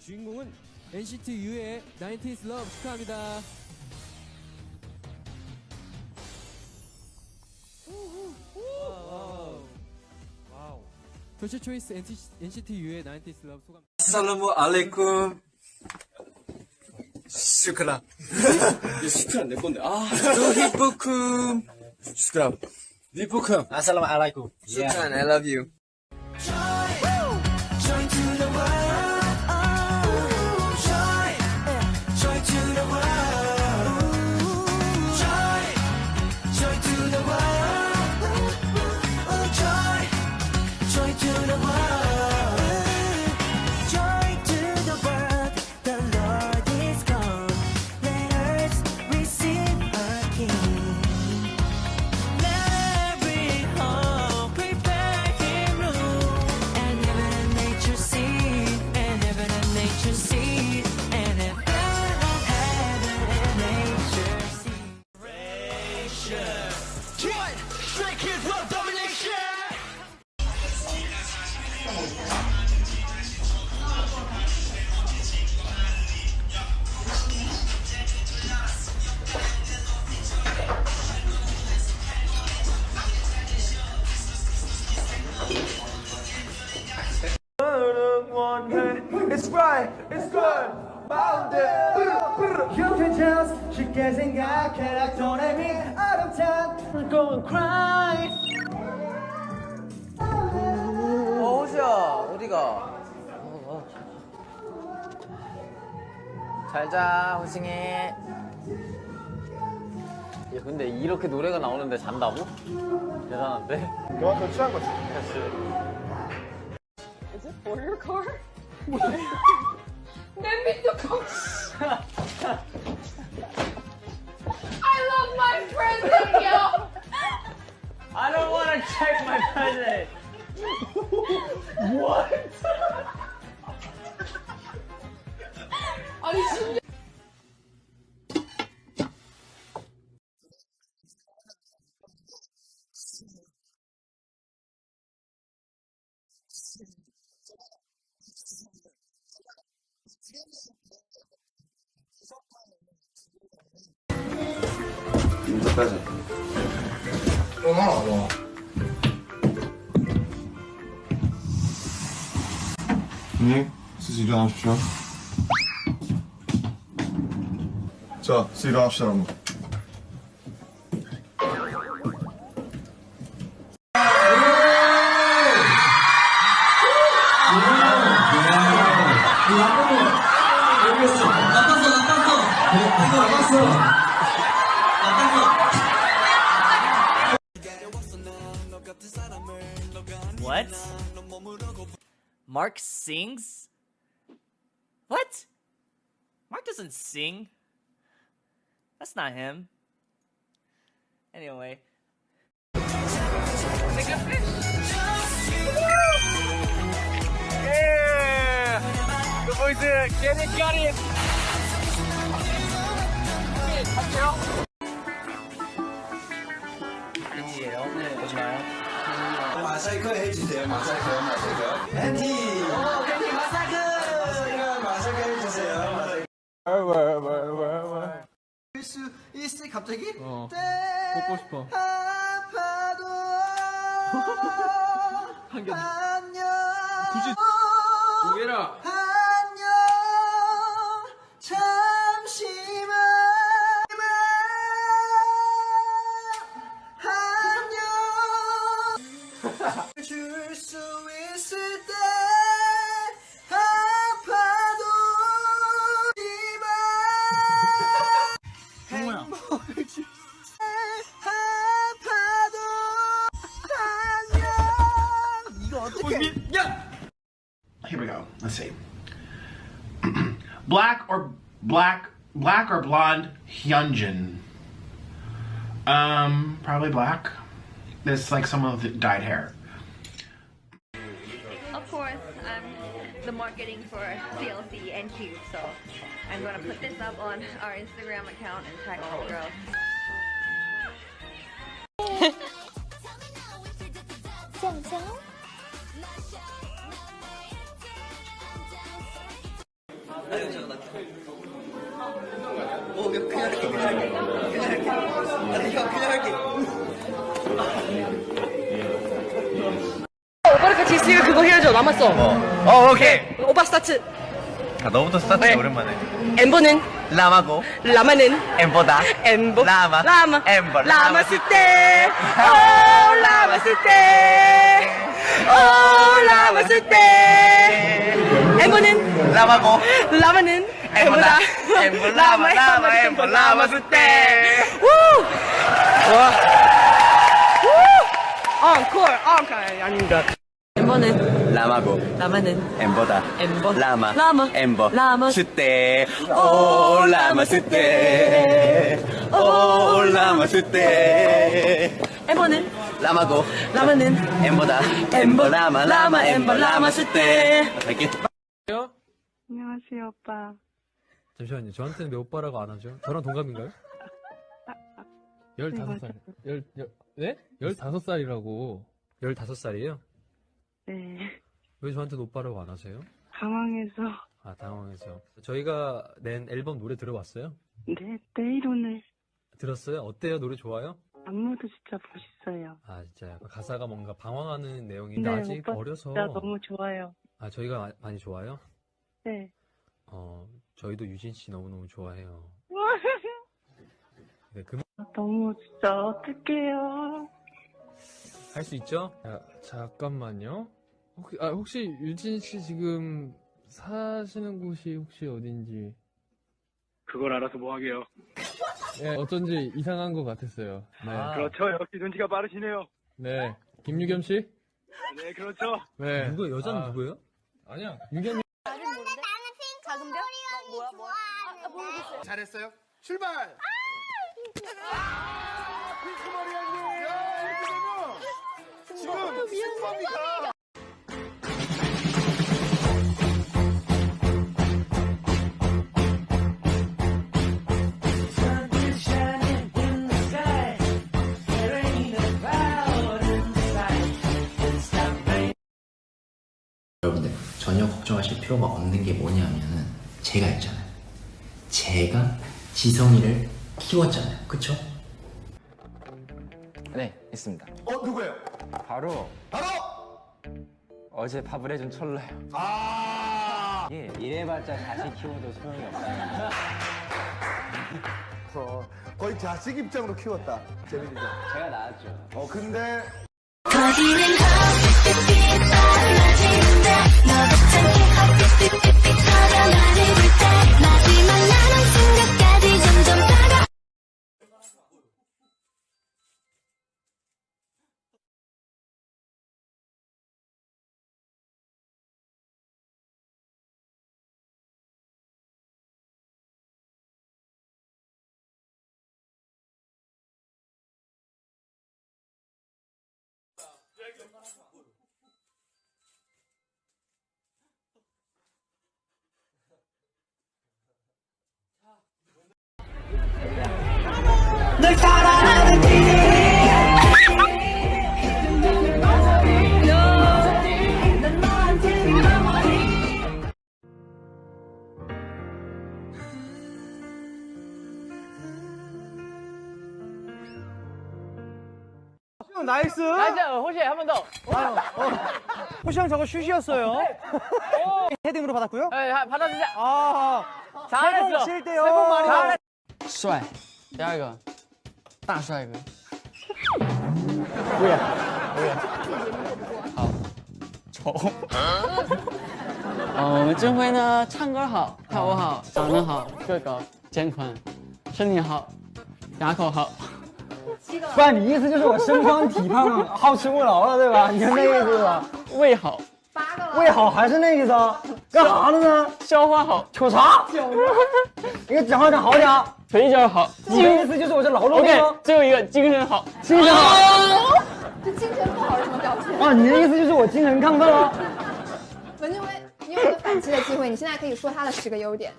주인공은 NCT U의 90s Love 축하합니다. 도시 초이스 NCT U의 90s Love 소감. 아살라무 알레이쿰. 슈크라. 슈크라 내 건데. 루히부쿰. 슈크라. 리부쿰. Assalamu alaikum. 슈크란, I love you. It's right, it's good, found it. You can just 쉽게 생각해. Don't let me out of time. Go and cry. 호수야, 어디가? 잘자, 호승이. 야, 근데 이렇게 노래가 나오는데 잔다고? 대단한데? 그만큼 취한 거지. Is it for your car? Let me to come. I love my present, yo. I don't want to check my present. What? 아니 진짜. 끝까지. 형님, 슬슬 일어나십시오. 자, 슬슬 일어납시다, 여러분. What? Mark sings? What? Mark doesn't sing. That's not him. Anyway. Yeah! The boys there, get it, got it! 팬티예요? 네, 보지 마요. 마사이크 해주세요. 마사이크. 팬티. 팬티 마사이크. 마사이크 해주세요. 수 있을 갑자기? 먹고 싶어. 아파도 한겹 안녕. 굳이 오해라. 안녕. 잠시만. 안녕. 줄 수 있을 때 아파도 행복을 줄 아파도 안녕. 이거 어떻게? Here we go. Let's see. black or blonde Hyunjin. Probably black. It's like someone with dyed hair. Of course, I'm the marketing for CLC and Cube, so I'm gonna put this up on our Instagram account and tag all the girls. 오빠랑 같이 있으니까 그거 해야죠. 남았어. 오케이. 오빠 스타트. 아, 너부터 스타트 네. 오랜만에. 엠버는 라마고 라마는 엠보다 엠버 라마 엠버 라마스 때. 오 라마스 때. 오 라마스 때. 엠버는 라마고 라마는 엠보다 엠보 라마 엠보 라마스 때. 우! 와. 우! 앵콜 아닙니다. 엠버는 라마고 라마는 엠보다 엠버 라마 엠버 라마 스테 오 라마 스테 오 라마 스테 엠버는 라마고 라마는 엠보다 엠버 라마 엠버 라마 스테. 갈게. 안녕하세요, 오빠. 잠시만요. 저한테는 왜 오빠라고 안 하죠? 저랑 동갑인가요? 15살. 네? 15살이라고. 15살이에요? 네, 왜 저한테는 오빠라고 안 하세요? 당황해서. 아, 당황해서. 저희가 낸 앨범 노래 들어봤어요? 네, 내일 오늘 들었어요? 어때요? 노래 좋아요? 안무도 진짜 멋있어요. 아, 진짜요? 가사가 뭔가 방황하는 내용인데 네, 아직 오빠 어려서. 진짜 너무 좋아요. 아, 저희가 많이 좋아요? 네. 저희도 유진 씨 너무너무 좋아해요. 네, 너무 진짜 어떡해요. 할 수 있죠? 잠깐만요. 혹시 유진 씨 지금 사시는 곳이 혹시 어딘지? 그걸 알아서 뭐 하게요. 네, 어쩐지 이상한 것 같았어요. 네. 그렇죠. 역시 눈치가 빠르시네요. 네. 김유겸 씨? 네, 그렇죠. 네. 누구 여자는 누구예요? 아니야. 유겸이. 작은별? 뭐야? 잘했어요. 출발. 지금 승부합니다. 여러분들 전혀 걱정하실 필요가 없는 게 뭐냐면은 제가 있잖아요. 제가 지성이를 키웠잖아요. 그쵸? 네, 있습니다. 누구예요? 바로 바로. 어제 밥을 해준 철러요. 아. 예, 이래봤자 자식 키워도 소용이 없다는 거. 거의 자식 입장으로 키웠다. 재민이죠. 제가 나왔죠. 근데. 널 사랑하는 나이스. 호시 한 번 더. 호시형 저거 슛이었어요. 헤딩으로 받았고요. 네, 받아주자. 아, 잘했어. 쉴때요. 새해 복 많이 받으세요. 帅，第二个大帅哥。好，丑。我们郑辉呢，唱歌好，跳舞好，长得好，个高肩宽，身体好，牙口好。不然你意思就是我身宽体胖，好吃不劳了，对吧？你是那个意思吧？胃好，胃好还是那个的，干啥了呢？消化好，瞅啥？你讲话讲好点。腿脚好。你的意思就是我这劳碌命吗？ OK， 最后一个精神好，精神好。这精神不好是什么表情？啊，你的意思就是我精神亢奋了？文静薇，你有一个反击的机会，你现在可以说他的10个优点。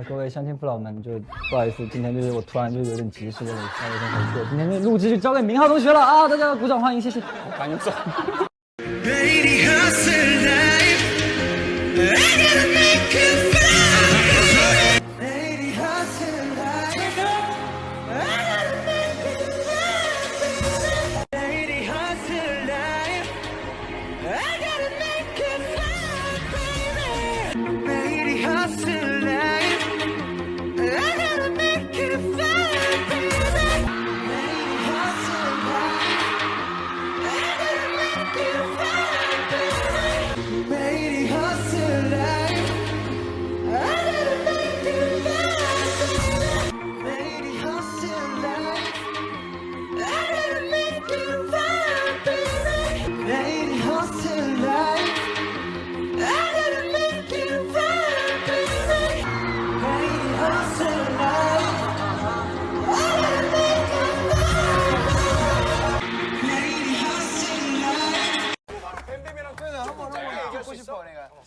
各位乡亲父老们，就不好意思，今天就是我突然就有点急事，要有点回去。今天的录制就交给明浩同学了啊！大家鼓掌欢迎，谢谢。赶紧走。 Baby, hustle life. I gotta make it fly.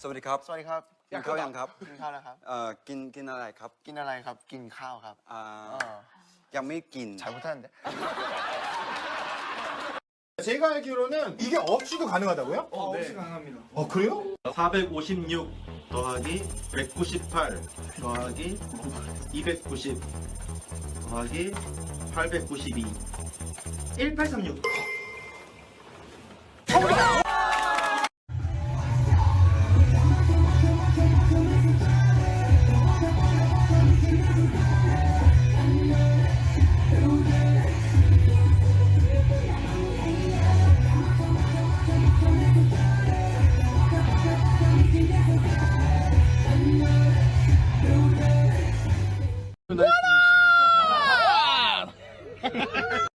สวัสดีครับ สวัสดีครับ กินข้าวยังครับ กินข้าวแล้วครับ กินอะไรครับ กินอะไรครับ กินข้าวครับ ยังไม่กิน 잘 못하는데. 제가 알기로는 이게 없이도 가능하다고요? 없이 가능합니다. 그래요? 456 더하기 198 더하기 290 더하기 892 1836